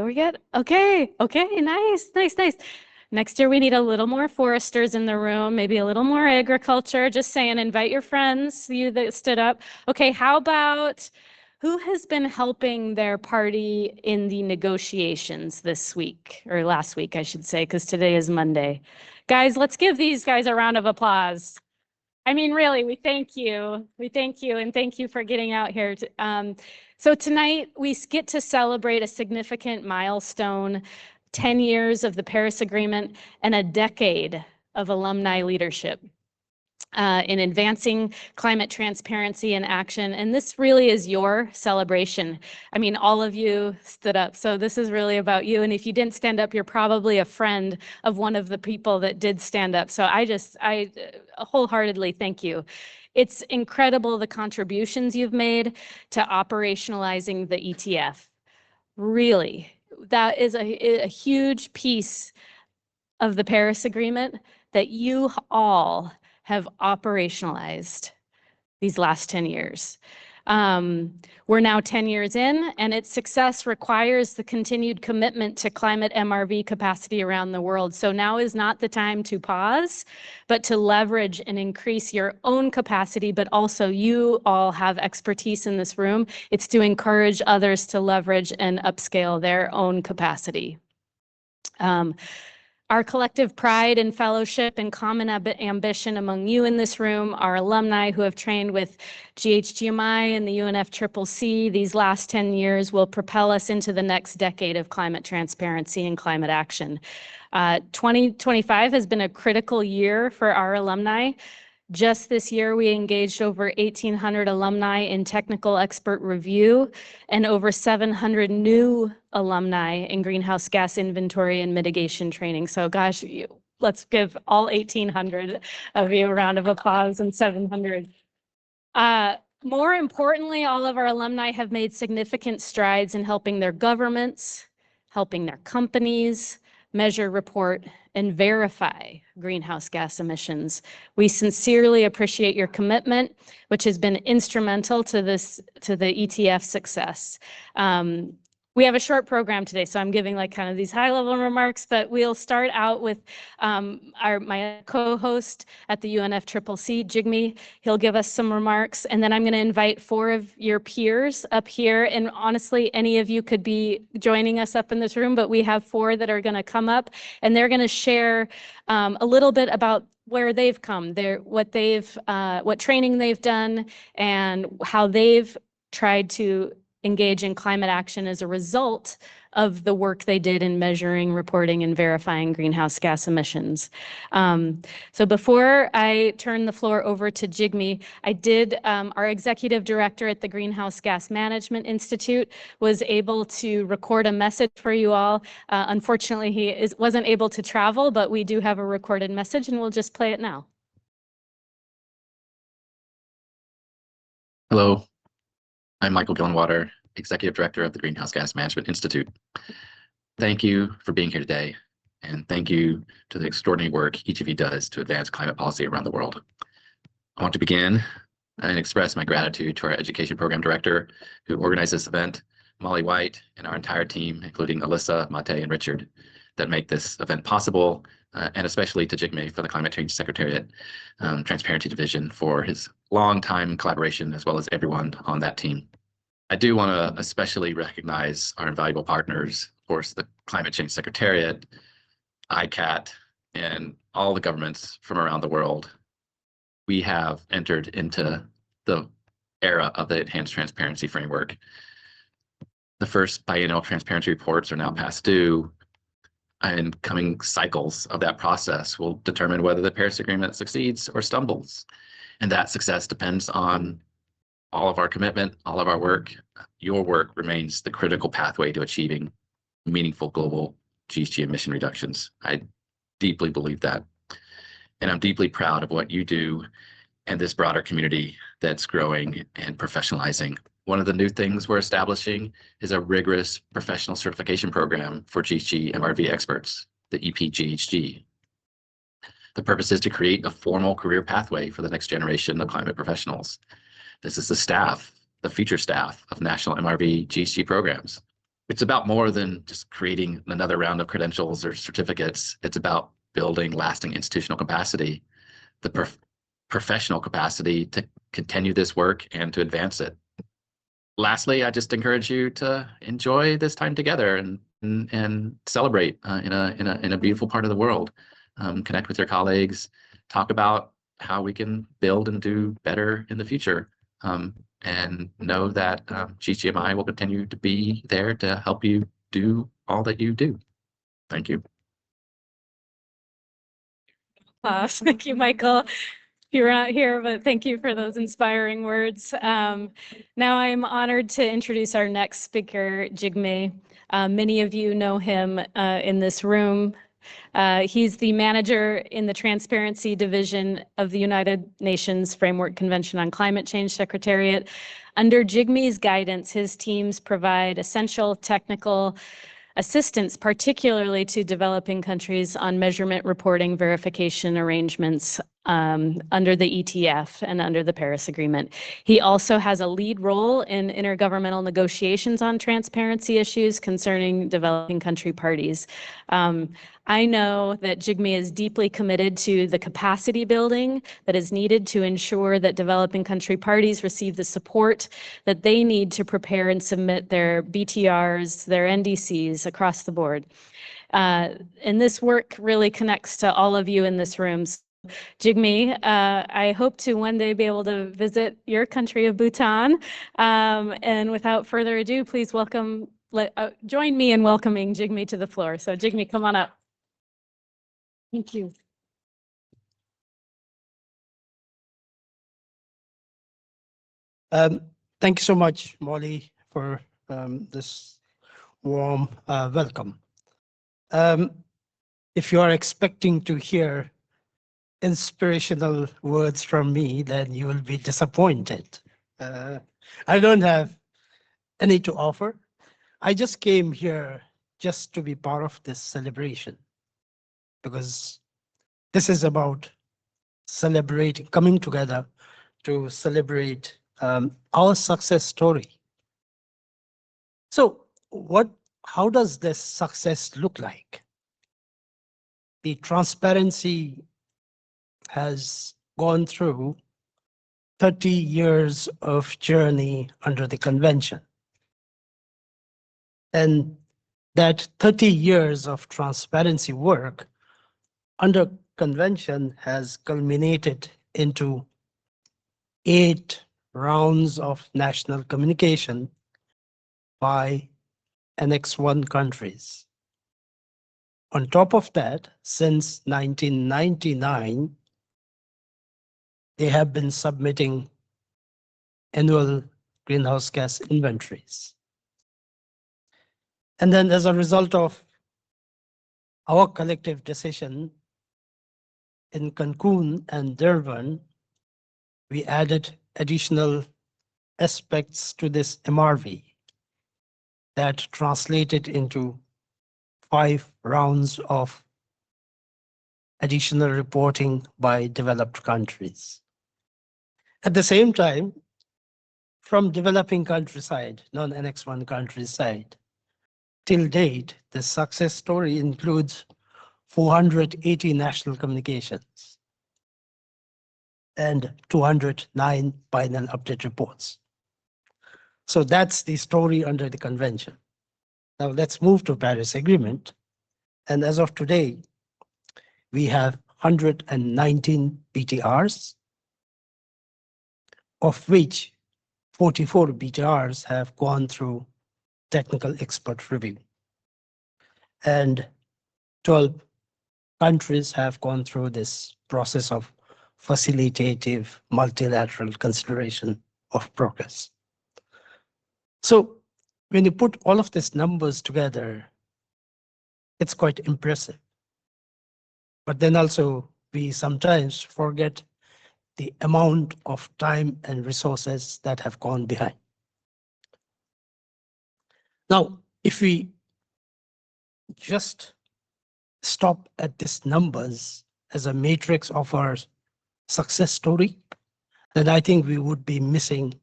we get, okay, nice. Next year, we need a little more foresters in the room, maybe a little more agriculture. Just saying, invite your friends, you that stood up. Okay, how about who has been helping their party in the negotiations this week, or last week, I should say, because today is Monday. Guys, let's give these guys a round of applause. I mean, really, we thank you. And thank you for getting out here. So tonight, we get to celebrate a significant milestone, 10 years of the Paris Agreement and a decade of alumni leadership in advancing climate transparency and action. And this really is your celebration. I mean, all of you stood up, so this is really about you. And if you didn't stand up, you're probably a friend of one of the people that did stand up. So I wholeheartely thank you. It's incredible the contributions you've made to operationalizing the ETF. Really, that is a huge piece of the Paris Agreement that you all have operationalized these last 10 years. We're now 10 years in, and its success requires the continued commitment to climate MRV capacity around the world. So now is not the time to pause, but to leverage and increase your own capacity, but also you all have expertise in this room. It's to encourage others to leverage and upscale their own capacity. Our collective pride and fellowship and common ambition among you in this room, our alumni who have trained with GHGMI and the UNFCCC these last 10 years, will propel us into the next decade of climate transparency and climate action. 2025 has been a critical year for our alumni. Just this year, we engaged over 1,800 alumni in technical expert review and over 700 new alumni in greenhouse gas inventory and mitigation training. So gosh, let's give all 1,800 of you a round of applause, and 700. More importantly, all of our alumni have made significant strides in helping their governments, helping their companies, measure, report, and verify greenhouse gas emissions. We sincerely appreciate your commitment, which has been instrumental to the ETF success. We have a short program today, so I'm giving like kind of these high-level remarks, but we'll start out with my co-host at the UNFCCC, Jigme. He'll give us some remarks, and then I'm going to invite 4 of your peers up here. And honestly, any of you could be joining us up in this room, but we have 4 that are going to come up, and they're going to share a little bit about where they've come, what training they've done, and how they've tried to engage in climate action as a result of the work they did in measuring, reporting, and verifying greenhouse gas emissions. So before I turn the floor over to Jigme, our executive director at the Greenhouse Gas Management Institute was able to record a message for you all. Unfortunately, he wasn't able to travel, but we do have a recorded message, and we'll just play it now. Hello. I'm Michael Gillenwater, Executive Director of the Greenhouse Gas Management Institute. Thank you for being here today, and thank you to the extraordinary work each of you does to advance climate policy around the world. I want to begin and express my gratitude to our Education Program Director who organized this event, Molly White, and our entire team, including Alyssa, Mate, and Richard, that make this event possible, and especially to Jigme for the Climate Change Secretariat Transparency Division for his long time collaboration, as well as everyone on that team. I do want to especially recognize our invaluable partners, of course, the Climate Change Secretariat, ICAT, and all the governments from around the world. We have entered into the era of the Enhanced Transparency Framework. The first biennial transparency reports are now past due, and coming cycles of that process will determine whether the Paris Agreement succeeds or stumbles. And that success depends on all of our commitment, all of our work. Your work remains the critical pathway to achieving meaningful global GHG emission reductions. I deeply believe that. And I'm deeply proud of what you do and this broader community that's growing and professionalizing. One of the new things we're establishing is a rigorous professional certification program for GHG MRV experts, the EPGHG. The purpose is to create a formal career pathway for the next generation of climate professionals. This is the future staff of national MRV GHG programs. it's about more than just creating another round of credentials or certificates. It's about building lasting institutional capacity, the professional capacity to continue this work and to advance it. Lastly, I just encourage you to enjoy this time together and celebrate in a beautiful part of the world. Connect with your colleagues, talk about how we can build and do better in the future. And know that GCMI will continue to be there to help you do all that you do. Thank you. Thank you, Michael. You're not here, but thank you for those inspiring words. Now I'm honored to introduce our next speaker, Jigme. Many of you know him in this room. He's the manager in the Transparency Division of the United Nations Framework Convention on Climate Change Secretariat. Under Jigme's guidance, his teams provide essential technical assistance, particularly to developing countries on measurement reporting verification arrangements under the ETF and under the Paris Agreement. He also has a lead role in intergovernmental negotiations on transparency issues concerning developing country parties. I know that Jigme is deeply committed to the capacity building that is needed to ensure that developing country parties receive the support that they need to prepare and submit their BTRs, their NDCs across the board. And this work really connects to all of you in this room. So, Jigme, I hope to one day be able to visit your country of Bhutan. And without further ado, please join me in welcoming Jigme to the floor. So Jigme, come on up. Thank you. Thank you so much, Molly, for this warm welcome. If you are expecting to hear inspirational words from me, then you will be disappointed. I don't have any to offer. I just came here just to be part of this celebration, because this is about celebrating, coming together to celebrate our success story. So how does this success look like? The transparency has gone through 30 years of journey under the convention. And that 30 years of transparency work under convention has culminated into 8 rounds of national communication by Annex 1 countries. On top of that, since 1999, they have been submitting annual greenhouse gas inventories. And then as a result of our collective decision in Cancun and Durban, we added additional aspects to this MRV that translated into 5 rounds of additional reporting by developed countries. At the same time, from developing countryside, non-Annex 1 countryside, till date, the success story includes 480 national communications and 209 final update reports. So that's the story under the convention. Now let's move to Paris Agreement. And as of today, we have 119 BTRs, of which 44 BTRs have gone through technical expert review. And 12 countries have gone through this process of facilitative multilateral consideration of progress. So when you put all of these numbers together, it's quite impressive. But then also we sometimes forget the amount of time and resources that have gone behind. Now, if we just stop at these numbers as a matrix of our success story, then I think we would be missing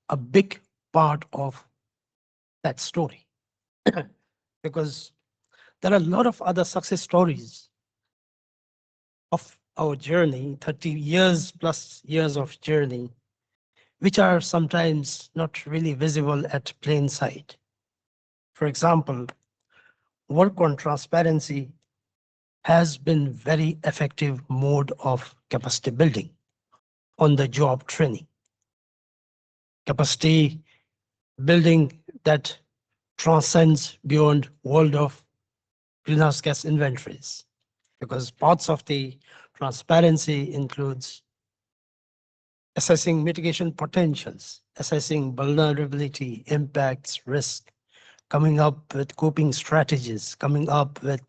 a big part of that story. because there are a lot of other success stories of our journey, 30 years plus years of journey, which are sometimes not really visible at plain sight. For example, work on transparency has been very effective mode of capacity building on the job training. Capacity building that transcends beyond world of greenhouse gas inventories, because parts of the transparency includes assessing mitigation potentials, assessing vulnerability, impacts, risk, coming up with coping strategies, coming up with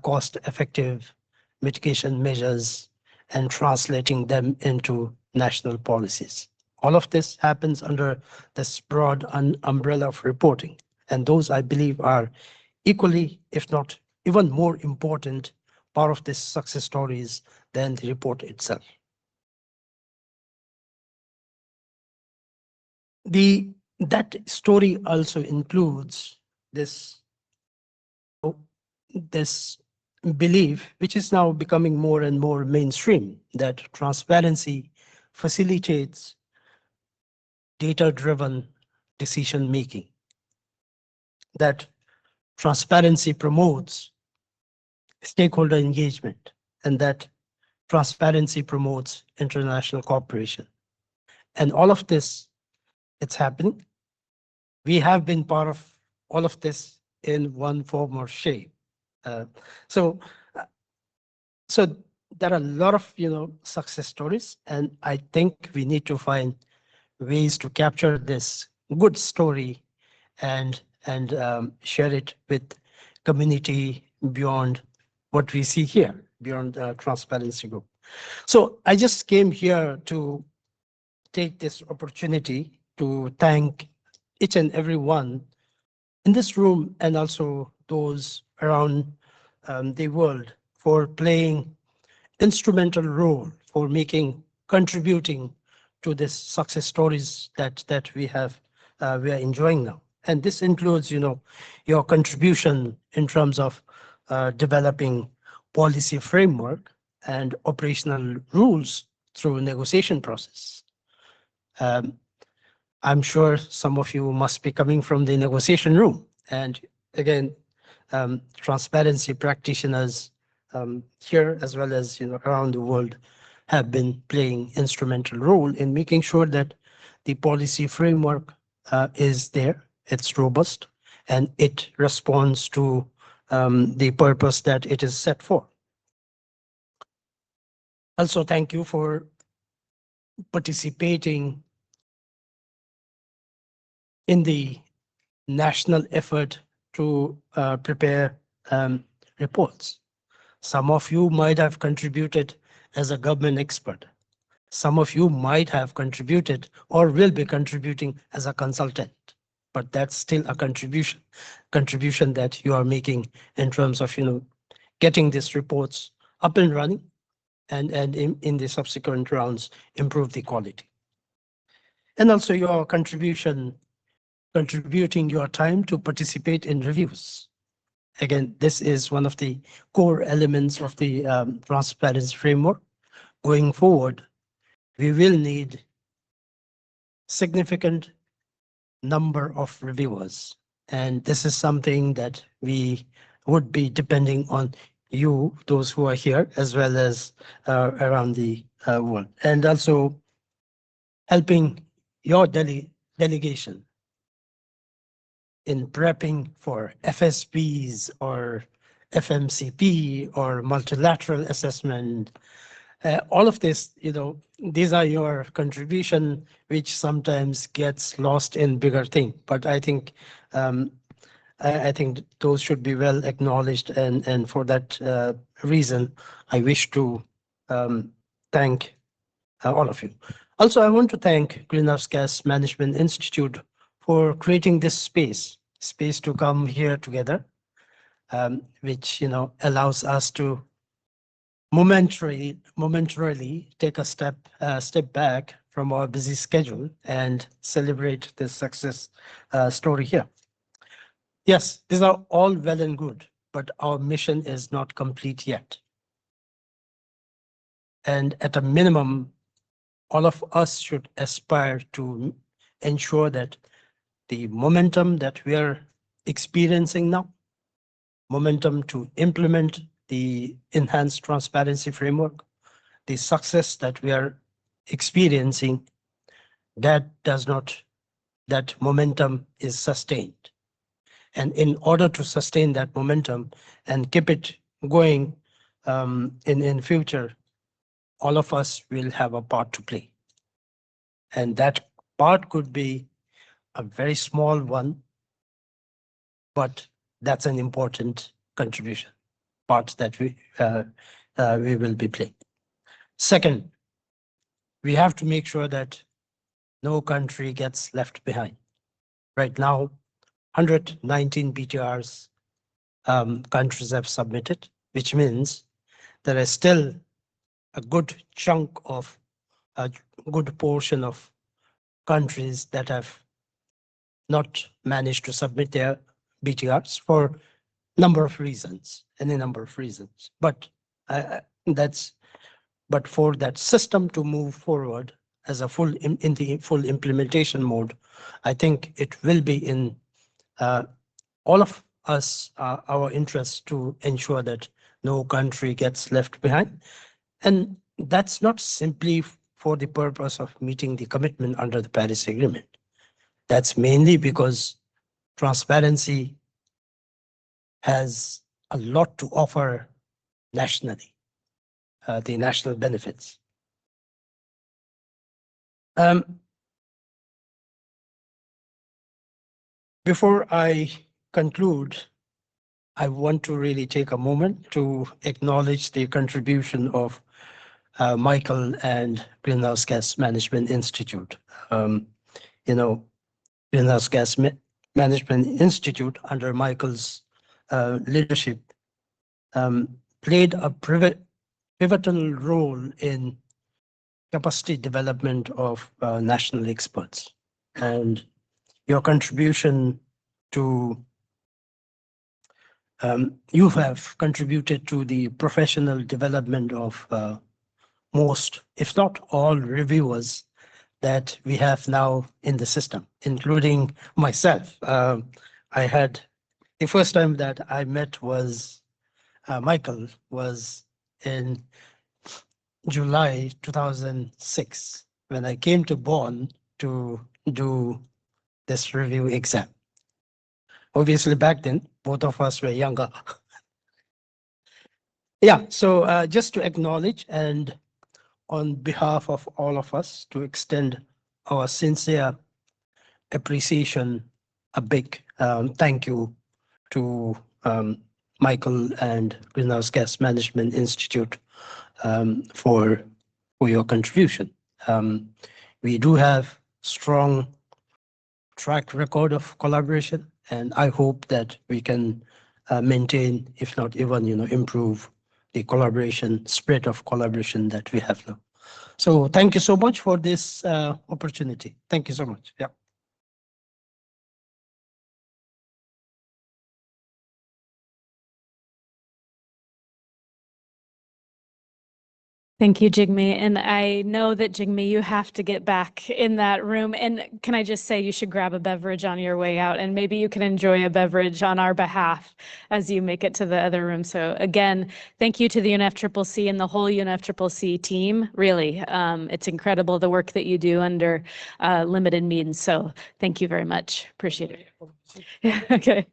cost-effective mitigation measures, and translating them into national policies. All of this happens under this broad umbrella of reporting. And those, I believe, are equally, if not even more important, part of this success stories than the report itself. That story also includes this belief, which is now becoming more and more mainstream, that transparency facilitates data-driven decision making, that transparency promotes stakeholder engagement, and that transparency promotes international cooperation. And all of this, it's happening. We have been part of all of this in one form or shape. So there are a lot of success stories, and I think we need to find ways to capture this good story and share it with community beyond what we see here, beyond the transparency group. So I just came here to take this opportunity to thank each and every one in this room and also those around the world for playing instrumental role, for contributing to this success stories that we are enjoying now. And this includes, your contribution in terms of developing policy framework and operational rules through negotiation process. I'm sure some of you must be coming from the negotiation room. And again, transparency practitioners here as well as around the world have been playing instrumental role in making sure that the policy framework is there, it's robust, and it responds to the purpose that it is set for. Also, thank you for participating in the national effort to prepare reports. Some of you might have contributed as a government expert. Some of you might have contributed or will be contributing as a consultant, but that's still a contribution that you are making in terms of getting these reports up and running and in the subsequent rounds improve the quality. And also your contributing your time to participate in reviews. Again, this is one of the core elements of the transparency framework. Going forward, we will need significant number of reviewers. And this is something that we would be depending on you, those who are here, as well as around the world. And also helping your delegation in prepping for FSPs or FMCP or multilateral assessment. All of this, these are your contribution, which sometimes gets lost in bigger thing. But I think those should be well acknowledged, and for that reason, I wish to thank all of you. Also, I want to thank Greenhouse Gas Management Institute for creating this space to come here together, which allows us to momentarily take a step back from our busy schedule and celebrate this success story here. Yes, these are all well and good, but our mission is not complete yet. And at a minimum, all of us should aspire to ensure that the momentum that we are experiencing now, momentum to implement the enhanced transparency framework, the success that we are experiencing, that momentum is sustained. And in order to sustain that momentum and keep it going in future, all of us will have a part to play. And that part could be a very small one, but that's an important contribution, part that we will be playing. Second, we have to make sure that no country gets left behind. Right now, 119 BTRs countries have submitted, which means there is still a good chunk of a good portion of countries that have not managed to submit their BTRs for number of reasons, any number of reasons. But but for that system to move forward as a full in the full implementation mode, I think it will be in all of us, our interest to ensure that no country gets left behind. And that's not simply for the purpose of meeting the commitment under the Paris Agreement. That's mainly because transparency has a lot to offer nationally, the national benefits. Before I conclude, I want to really take a moment to acknowledge the contribution of Michael and Greenhouse Gas Management Institute. Greenhouse Gas Management Institute under Michael's leadership played a pivotal role in capacity development of national experts. And your contribution to you have contributed to the professional development of most, if not all, reviewers that we have now in the system, including myself. I had the first time that I met was Michael was in July 2006 when I came to Bonn to do this review exam. Obviously, back then, both of us were younger. Yeah, so just to acknowledge and on behalf of all of us to extend our sincere appreciation, a big thank you to Michael and Greenhouse Gas Management Institute for your contribution. We do have strong track record of collaboration, and I hope that we can maintain, if not even, improve the collaboration, spirit of collaboration that we have now. So thank you so much for this opportunity. Thank you so much. Yeah. Thank you, Jigme. And I know that, Jigme, you have to get back in that room. And can I just say you should grab a beverage on your way out, and maybe you can enjoy a beverage on our behalf as you make it to the other room. So again, thank you to the UNFCCC and the whole UNFCCC team. Really, it's incredible the work that you do under limited means. So thank you very much. Appreciate it. Yeah, okay.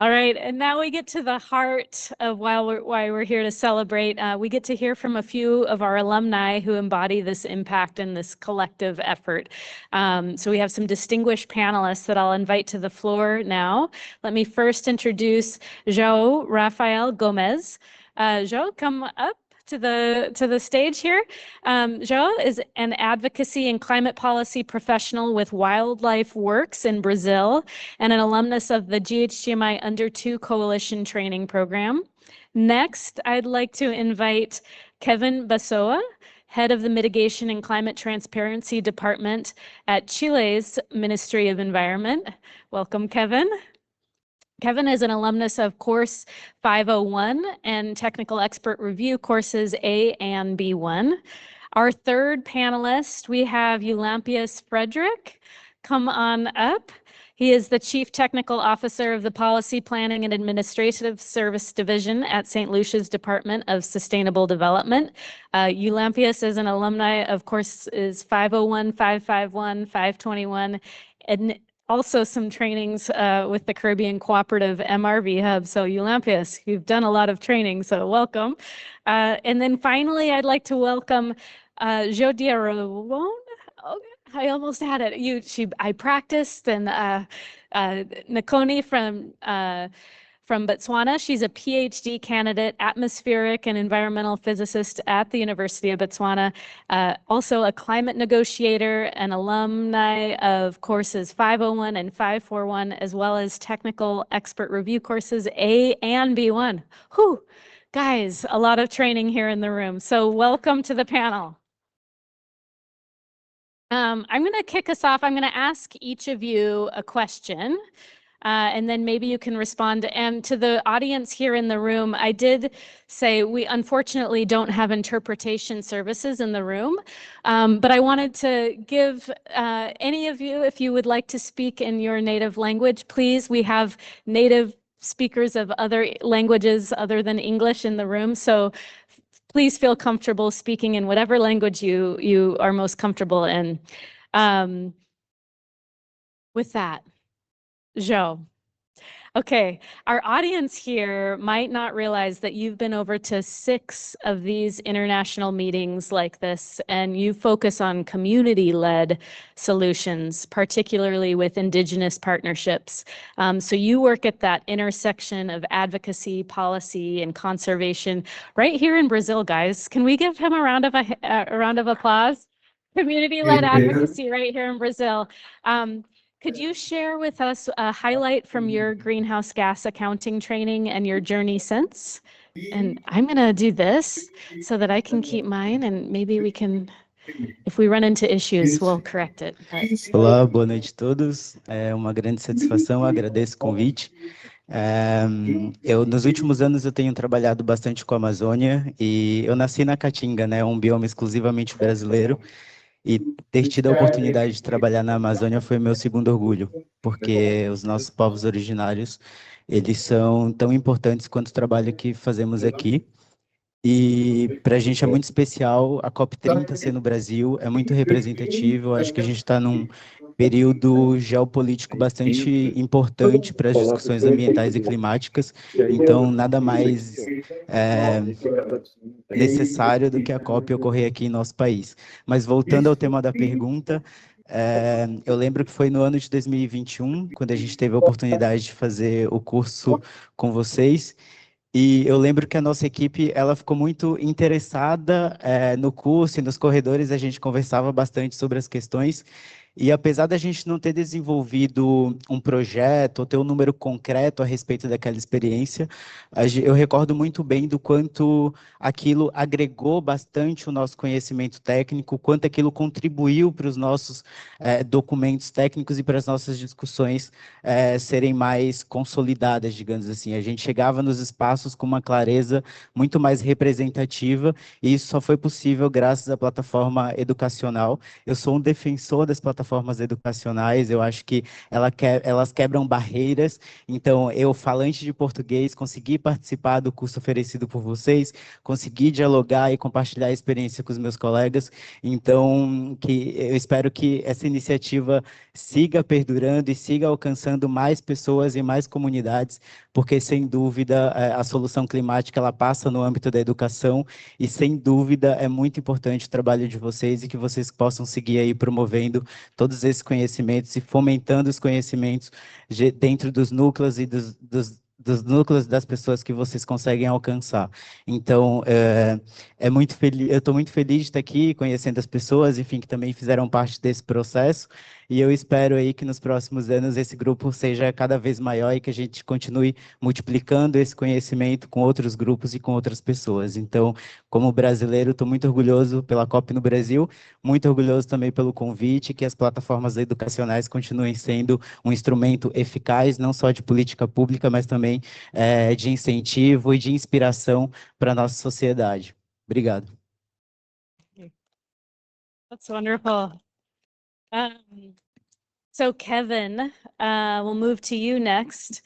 All right, and now we get to the heart of why we're here to celebrate. We get to hear from a few of our alumni who embody this impact and this collective effort. So we have some distinguished panelists that I'll invite to the floor now. Let me first introduce João Rafael Gomes. João, come up to the stage here. João is an advocacy and climate policy professional with Wildlife Works in Brazil and an alumnus of the GHGMI Under 2 Coalition Training Program. Next, I'd like to invite Kevin Bassoa, head of the Mitigation and Climate Transparency Department at Chile's Ministry of Environment. Welcome, Kevin. Kevin is an alumnus of course 501 and technical expert review courses A and B1. Our third panelist, we have Eulampius Frederick. Come on up. He is the Chief Technical Officer of the Policy Planning and Administrative Service Division at St. Lucia's Department of Sustainable Development. Eulampius is an alumni of courses 501, 551, 521, and also some trainings with the Caribbean Cooperative MRV Hub. So Eulampius, you've done a lot of training, so welcome. And then finally, I'd like to welcome Jodia Rawon. Oh, I almost had it. I practiced, and Nakoni from Botswana. She's a PhD candidate, atmospheric and environmental physicist at the University of Botswana. Also a climate negotiator and alumni of courses 501 and 541, as well as technical expert review courses A and B1. Whew, guys, a lot of training here in the room. So welcome to the panel. I'm going to kick us off. I'm going to ask each of you a question, and then maybe you can respond. And to the audience here in the room, I did say we unfortunately don't have interpretation services in the room, but I wanted to give any of you, if you would like to speak in your native language, please. We have native speakers of other languages other than English in the room, so please feel comfortable speaking in whatever language you are most comfortable in. With that, Joe. Okay, our audience here might not realize that you've been over to 6 of these international meetings like this, and you focus on community-led solutions, particularly with Indigenous partnerships. So you work at that intersection of advocacy, policy, and conservation right here in Brazil, guys. Can we give him a round of applause? Community-led advocacy right here in Brazil. Could you share with us a highlight from your greenhouse gas accounting training and your journey since? And I'm going to do this so that I can keep mine, and maybe we can, if we run into issues, we'll correct it. But... Olá, boa noite a todos. É uma grande satisfação, agradeço o convite. Nos últimos anos, eu tenho trabalhado bastante com a Amazônia e eu nasci na Caatinga, né, um bioma exclusivamente brasileiro. E ter tido a oportunidade de trabalhar na Amazônia foi meu segundo orgulho, porque os nossos povos originários, eles são tão importantes quanto o trabalho que fazemos aqui. E para a gente é muito especial a COP30 ser no Brasil, é muito representativo. Eu acho que a gente está num período geopolítico bastante importante para as discussões ambientais e climáticas, então nada mais necessário do que a COP ocorrer aqui em nosso país. Mas voltando ao tema da pergunta, eu lembro que foi no ano de 2021, quando a gente teve a oportunidade de fazer o curso com vocês, e eu lembro que a nossa equipe ela ficou muito interessada no curso e nos corredores, a gente conversava bastante sobre as questões. E apesar da gente não ter desenvolvido um projeto ou ter um número concreto a respeito daquela experiência, eu recordo muito bem do quanto aquilo agregou bastante o nosso conhecimento técnico, quanto aquilo contribuiu para os nossos documentos técnicos e para as nossas discussões serem mais consolidadas, digamos assim. A gente chegava nos espaços com uma clareza muito mais representativa, e isso só foi possível graças à plataforma educacional. Eu sou um defensor das plataformas educacionais, eu acho que elas quebram barreiras. Então, eu, falante de português, consegui participar do curso oferecido por vocês, consegui dialogar e compartilhar a experiência com os meus colegas. Então, eu espero que essa iniciativa siga perdurando e siga alcançando mais pessoas e mais comunidades, porque, sem dúvida, a solução climática ela passa no âmbito da educação e, sem dúvida, é muito importante o trabalho de vocês e que vocês possam seguir aí promovendo todos esses conhecimentos e fomentando os conhecimentos dentro dos núcleos e dos núcleos das pessoas que vocês conseguem alcançar. Então, eu estou muito feliz de estar aqui, conhecendo as pessoas, enfim, que também fizeram parte desse processo, E eu espero aí que nos próximos anos esse grupo seja cada vez maior e que a gente continue multiplicando esse conhecimento com outros grupos e com outras pessoas. Então, como brasileiro, estou muito orgulhoso pela COP no Brasil, muito orgulhoso também pelo convite, que as plataformas educacionais continuem sendo um instrumento eficaz, não só de política pública, mas também de incentivo e de inspiração para a nossa sociedade. Obrigado. That's wonderful. So Kevin, we'll move to you next.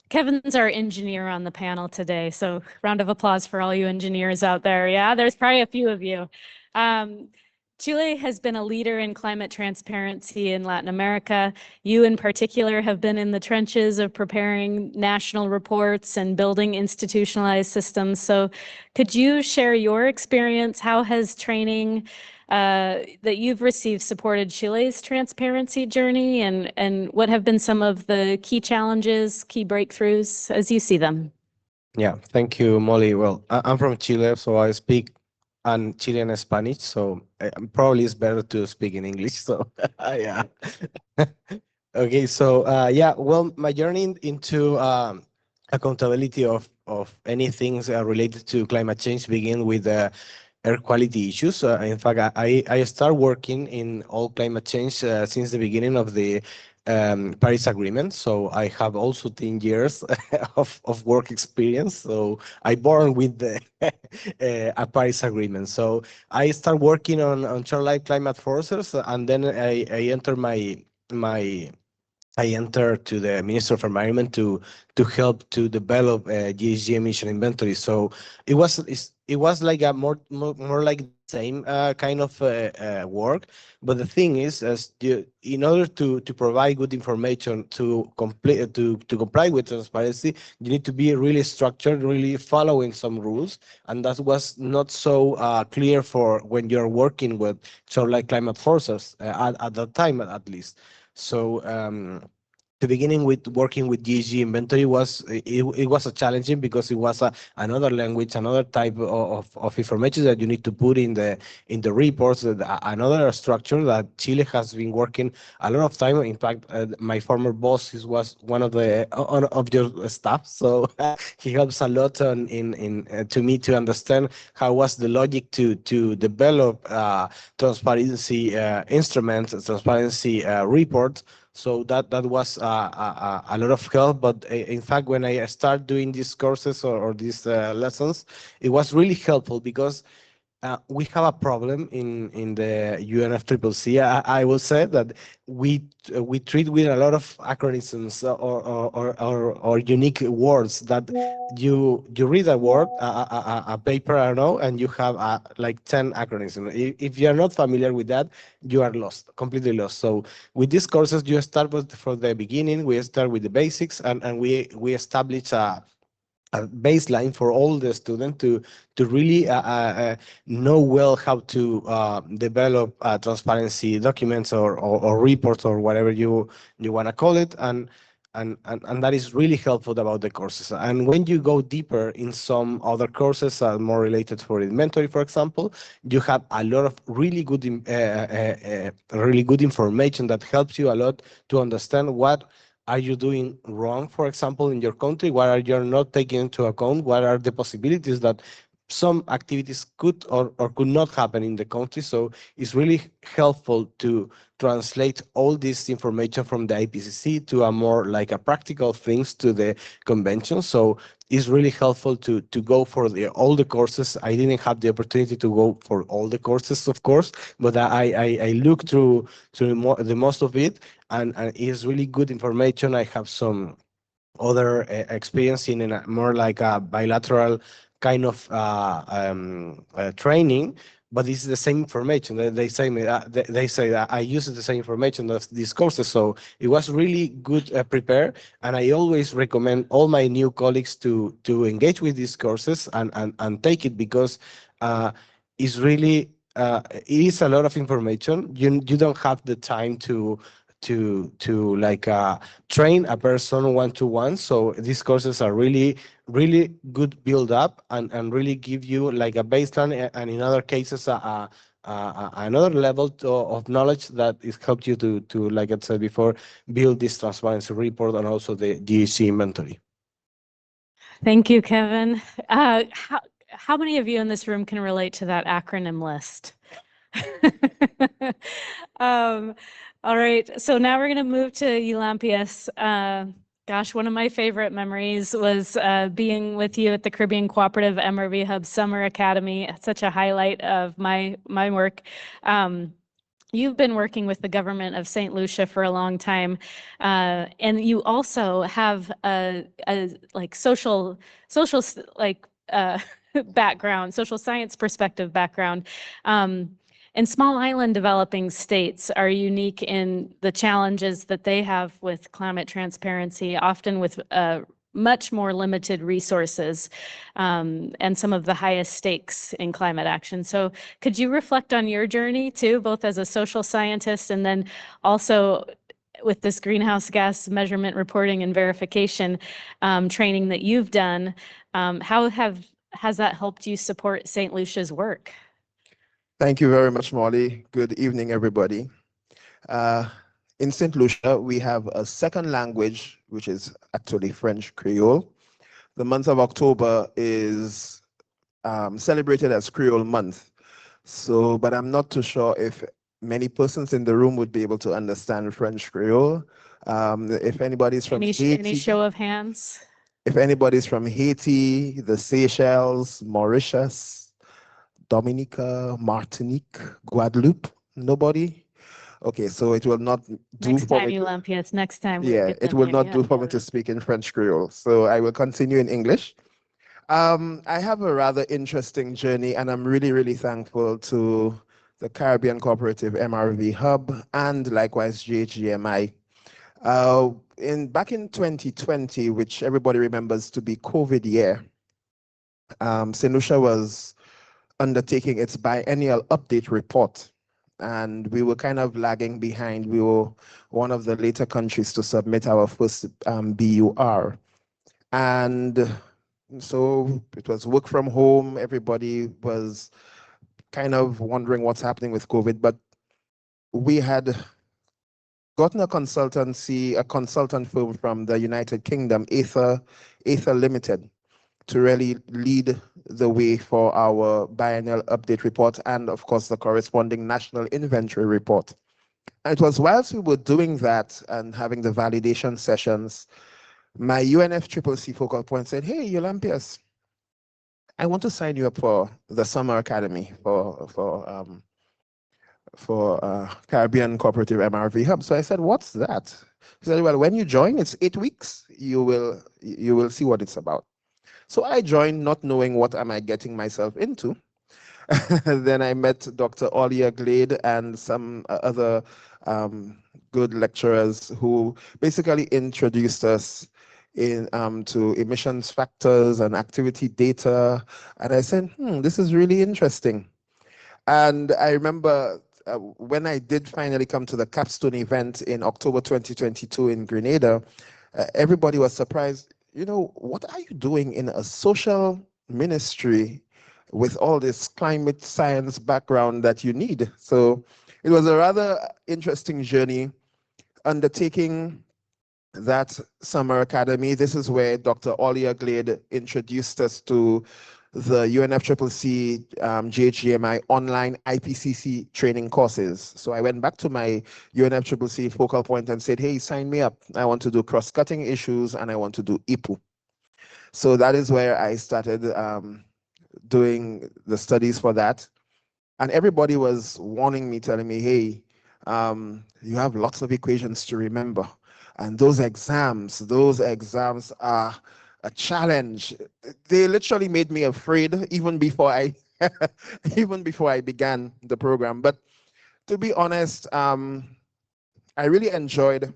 Kevin's our engineer on the panel today, so round of applause for all you engineers out there. Yeah, there's probably a few of you. Chile has been a leader in climate transparency in Latin America. You in particular have been in the trenches of preparing national reports and building institutionalized systems. So could you share your experience? How has training that you've received supported Chile's transparency journey, and what have been some of the key challenges, key breakthroughs as you see them? Yeah, thank you, Molly. Well, I'm from Chile, so I speak Chilean Spanish, so probably it's better to speak in English. So yeah. Okay, so yeah, well, my journey into accountability of anything related to climate change began with air quality issues. In fact, I started working in all climate change since the beginning of the Paris Agreement. So I have also 10 years of work experience. So I born with the a Paris Agreement. So I start working on Charlotte climate forces, and then I enter I entered to the Minister of Environment to help to develop a GHG emission inventory. So it was like a more like the same kind of work. But the thing is, in order to provide good information to comply with transparency, you need to be really structured, really following some rules, and that was not so clear for when you're working with like climate forces at that time, at least. So the beginning with working with GHG inventory was a challenging because it was another language, another type of information that you need to put in the reports, another structure that Chile has been working a lot of time. In fact, my former boss was one of your staff, so he helps a lot to me to understand how was the logic to develop transparency instruments, transparency reports. So that was a lot of help. But in fact, when I start doing these courses or these lessons, it was really helpful because we have a problem in the UNFCCC. I will say that we treat with a lot of acronyms or unique words that you read a word, a paper, I don't know, and you have like 10 acronyms. If you are not familiar with that, you are lost, completely lost. So with these courses, you start from the beginning. We start with the basics, and we establish a baseline for all the students to really know well how to develop transparency documents or reports or whatever you want to call it, and that is really helpful about the courses. And when you go deeper in some other courses more related for inventory, for example, you have a lot of really good information that helps you a lot to understand what are you doing wrong, for example, in your country? What are you not taking into account? What are the possibilities that some activities could or could not happen in the country? So it's really helpful to translate all this information from the IPCC to a more like a practical things to the convention. So it's really helpful to go for all the courses. I didn't have the opportunity to go for all the courses, of course, but I looked through the most of it, and it's really good information. I have some other experience in a more like a bilateral kind of training, but it's the same information. They say that I use the same information of these courses, so it was really good prepared. And I always recommend all my new colleagues to engage with these courses and take it, because it's really it is a lot of information. You don't have the time to like train a person one-to-one. So these courses are really good build up and really give you like a baseline, and in other cases a another level of knowledge that is helped you to, like I said before, build this transparency report and also the GHG inventory. Thank you, Kevin. How many of you in this room can relate to that acronym list? All right, so now we're going to move to Eulampius. Gosh, one of my favorite memories was being with you at the Caribbean Cooperative MRV Hub Summer Academy. It's such a highlight of my work. You've been working with the government of St. Lucia for a long time, and you also have a like social like background, social science perspective background. And small island developing states are unique in the challenges that they have with climate transparency, often with much more limited resources and some of the highest stakes in climate action. So could you reflect on your journey too, both as a social scientist and then also with this greenhouse gas measurement, reporting, and verification training that you've done? How has that helped you support St. Lucia's work? Thank you very much, Molly. Good evening, everybody. In St. Lucia, we have a second language, which is actually French Creole. The month of October is celebrated as Creole Month. So, but I'm not too sure if many persons in the room would be able to understand French Creole. If anybody's from Haiti, any show of hands? If anybody's from Haiti, the Seychelles, Mauritius, Dominica, Martinique, Guadeloupe, nobody? Okay, so it will not do Next for time, me. Eulampius, next time. Yeah, it will not do for me to speak in French Creole. So I will continue in English. I have a rather interesting journey, and I'm really, really thankful to the Caribbean Cooperative MRV Hub and likewise GHGMI. Back in 2020, which everybody remembers to be COVID year, St. Lucia was undertaking its biennial update report, and we were kind of lagging behind. We were one of the later countries to submit our first BUR. And so it was work from home. Everybody was kind of wondering what's happening with COVID, but we had gotten a consultant firm from the United Kingdom, Aether Limited, to really lead the way for our biennial update report and, of course, the corresponding national inventory report. And it was whilst we were doing that and having the validation sessions, my UNFCCC focal point said, "Hey, Eulampius, I want to sign you up for the Summer Academy for Caribbean Cooperative MRV Hub." So I said, "What's that?" He said, "Well, when you join, it's 8 weeks. You will see what it's about." So I joined, not knowing what am I getting myself into. Then I met Dr. Olia Glade and some other good lecturers who basically introduced us to emissions factors and activity data. And I said, this is really interesting. And I remember when I did finally come to the capstone event in October 2022 in Grenada, everybody was surprised. What are you doing in a social ministry with all this climate science background that you need? So it was a rather interesting journey undertaking that summer academy. This is where Dr. Olia Glade introduced us to the UNFCCC GHGMI online IPCC training courses. So I went back to my UNFCCC focal point and said, "Hey, sign me up. I want to do cross-cutting issues and I want to do IPU." So that is where I started doing the studies for that. And everybody was warning me, telling me, "Hey, you have lots of equations to remember. And those exams are a challenge." They literally made me afraid even before I began the program. But to be honest, I really enjoyed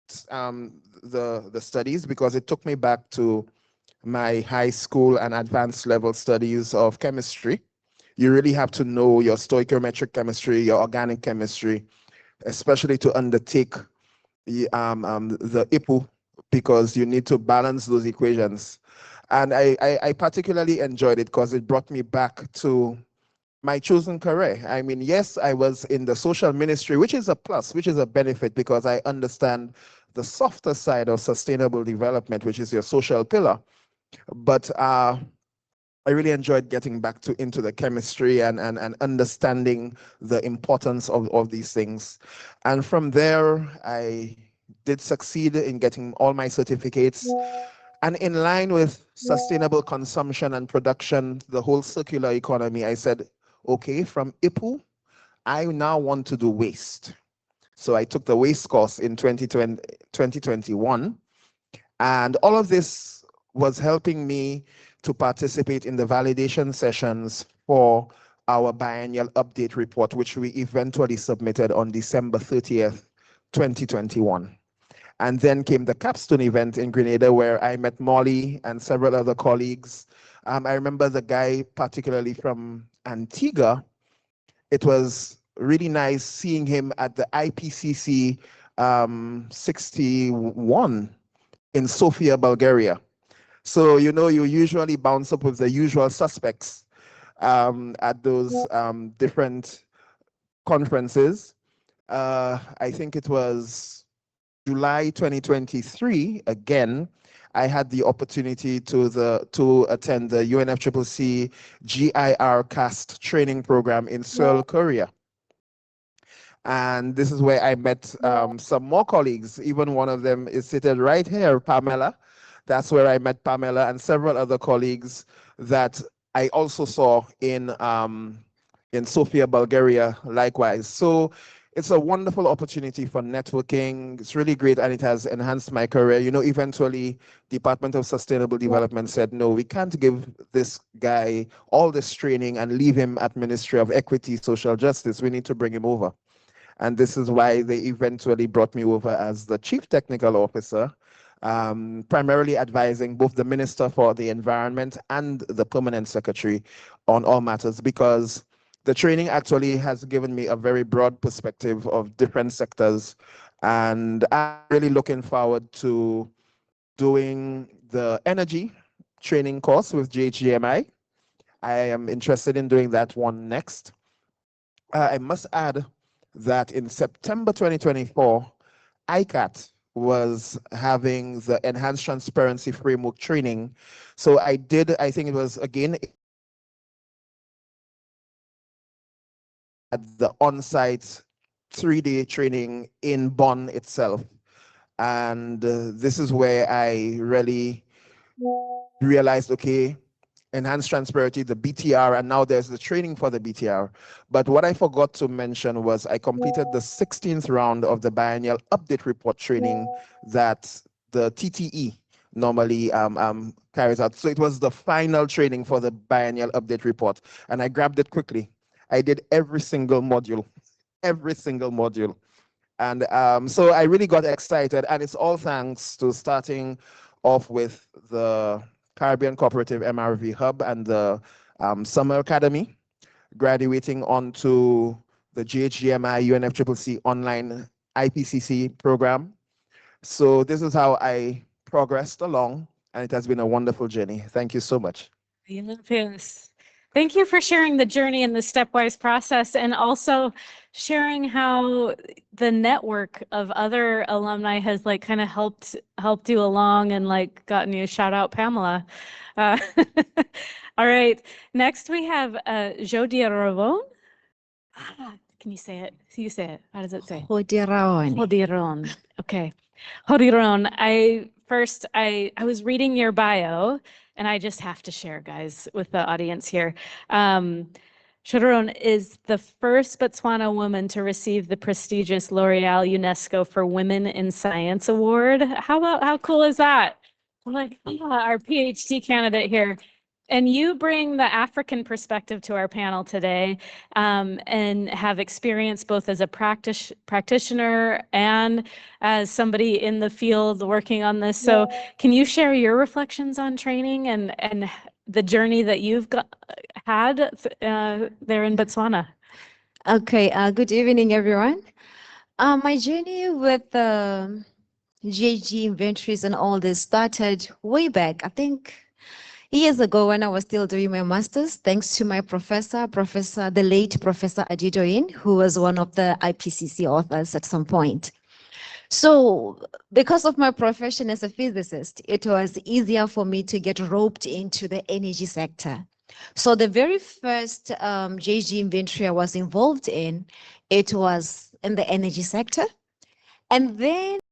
the studies because it took me back to my high school and advanced level studies of chemistry. You really have to know your stoichiometric chemistry, your organic chemistry, especially to undertake the IPU, because you need to balance those equations. And I particularly enjoyed it because it brought me back to my chosen career. I mean, yes, I was in the social ministry, which is a plus, which is a benefit, because I understand the softer side of sustainable development, which is your social pillar. But I really enjoyed getting back into the chemistry and understanding the importance of these things. And from there, I did succeed in getting all my certificates. And in line with sustainable consumption and production, the whole circular economy, I said, okay, from IPU, I now want to do waste. So I took the waste course in 2021. And all of this was helping me to participate in the validation sessions for our biennial update report, which we eventually submitted on December 30th, 2021. And then came the capstone event in Grenada, where I met Molly and several other colleagues. I remember the guy, particularly from Antigua. It was really nice seeing him at the IPCC 61 in Sofia, Bulgaria. So, you know, you usually bounce up with the usual suspects at those different conferences. I think it was July 2023, again, I had the opportunity to attend the UNFCCC GIR CAST training program in Seoul, Korea. And this is where I met some more colleagues. Even one of them is seated right here, Pamela. That's where I met Pamela and several other colleagues that I also saw in Sofia, Bulgaria, likewise. So it's a wonderful opportunity for networking. It's really great, and it has enhanced my career. You know, eventually, Department of Sustainable Development said, no, we can't give this guy all this training and leave him at Ministry of Equity, Social Justice. We need to bring him over. And this is why they eventually brought me over as the Chief Technical Officer, primarily advising both the Minister for the Environment and the Permanent Secretary on all matters, because the training actually has given me a very broad perspective of different sectors. And I'm really looking forward to doing the energy training course with GHGMI. I am interested in doing that one next. I must add that in September 2024, ICAT was having the Enhanced Transparency Framework training. So I think it was, again, at the on-site 3-day training in Bonn itself. And this is where I really realized, okay, enhanced transparency, the BTR, and now there's the training for the BTR. But what I forgot to mention was I completed the 16th round of the biennial update report training that the TTE normally carries out. So it was the final training for the biennial update report, and I grabbed it quickly. I did every single module. And so I really got excited, and it's all thanks to starting off with the Caribbean Cooperative MRV Hub and the Summer Academy, graduating onto the GHGMI UNFCCC online IPCC program. So this is how I progressed along, and it has been a wonderful journey. Thank you so much. Yes. Thank you for sharing the journey and the stepwise process, and also sharing how the network of other alumni has like kind of helped you along and like gotten you a shout out, Pamela. All right. Next we have Jody Ravon. Can you say it? You say it. How does it say? Hodiron. Okay. Hodiron. I was reading your bio, and I just have to share, guys, with the audience here. Hodiron is the first Botswana woman to receive the prestigious L'Oreal UNESCO for Women in Science Award. How cool is that? Like, our PhD candidate here. And you bring the African perspective to our panel today, and have experience both as a practitioner and as somebody in the field working on this. So can you share your reflections on training and the journey that you've had there in Botswana? Okay, good evening, everyone. My journey with GHG inventories and all this started way back. I think Years ago, when I was still doing my master's, thanks to my the late Professor Adedoyin, who was one of the IPCC authors at some point. So because of my profession as a physicist, it was easier for me to get roped into the energy sector. So the very first GHG inventory I was involved in, it was in the energy sector. And then